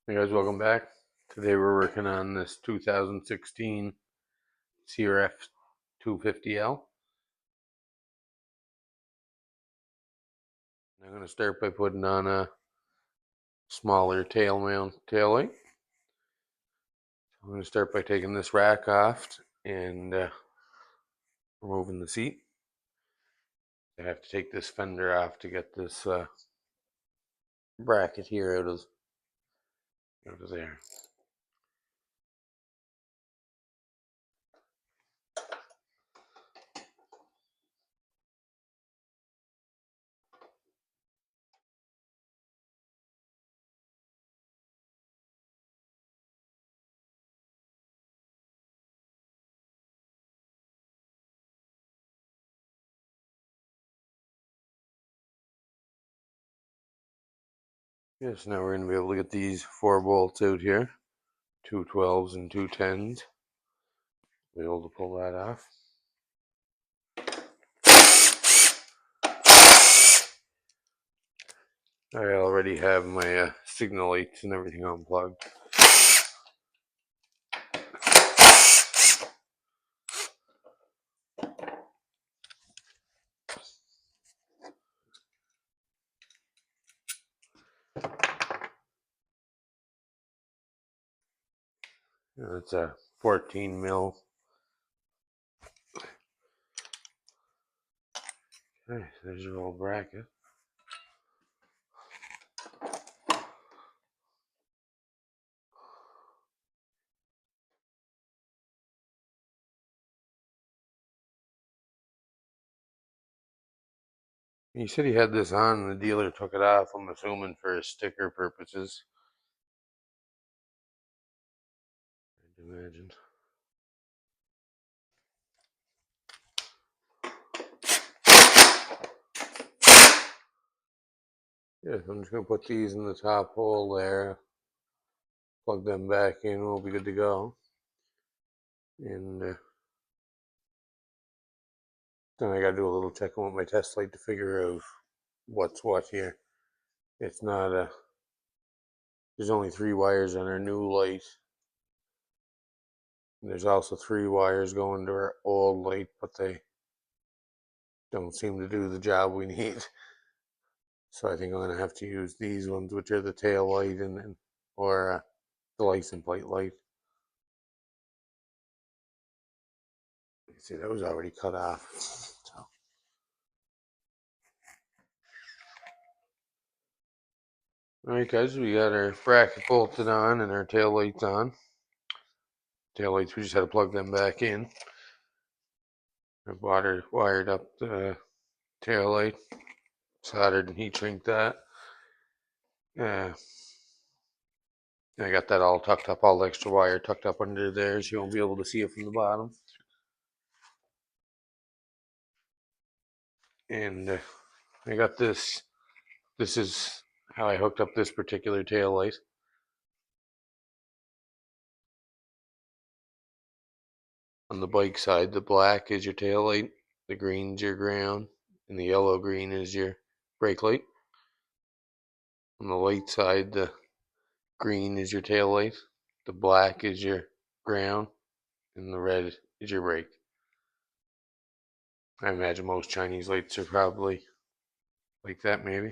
Hey guys, welcome back. Today we're working on this 2016 CRF250L. I'm going to start by putting on a smaller tail mount tail light. I'm going to start by taking this rack off and removing the seat. I have to take this fender off to get this bracket here out of there. Yes, now we're going to be able to get these 4 bolts out here, 2 12s and 2 10s. Be able to pull that off. I already have my signal lights and everything unplugged. It's a 14 mil. Okay, there's your old bracket. He said he had this on and the dealer took it off, I'm assuming for sticker purposes. I'd imagine. Yeah, I'm just going to put these in the top hole there. Plug them back in, we'll be good to go. And then I got to do a little checking with my test light to figure out what's what here. It's not there's only 3 wires on our new light. And there's also 3 wires going to our old light, but they don't seem to do the job we need. So I think I'm going to have to use these ones, which are the tail light or the license plate light. You see, that was already cut off. So. Alright guys, we got our bracket bolted on and our tail lights on. Tail lights, we just had to plug them back in. I've wired up the tail light, soldered and heat shrink that. I got that all tucked up, all the extra wire tucked up under there, so you won't be able to see it from the bottom. And I got this. This is how I hooked up this particular tail light. On the bike side, the black is your tail light, the green's your ground, and the yellow green is your brake light. On the light side, the green is your tail light, the black is your ground, and the red is your brake. I imagine most Chinese lights are probably like that, maybe.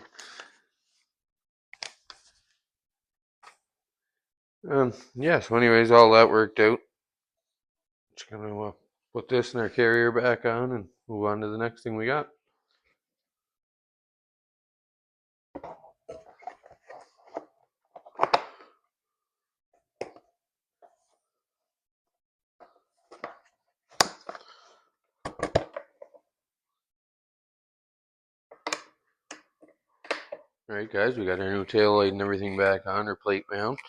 Yeah, so anyways, all that worked out. Just gonna put this in our carrier back on and move on to the next thing we got. Alright guys, we got our new tail light and everything back on, our plate mount.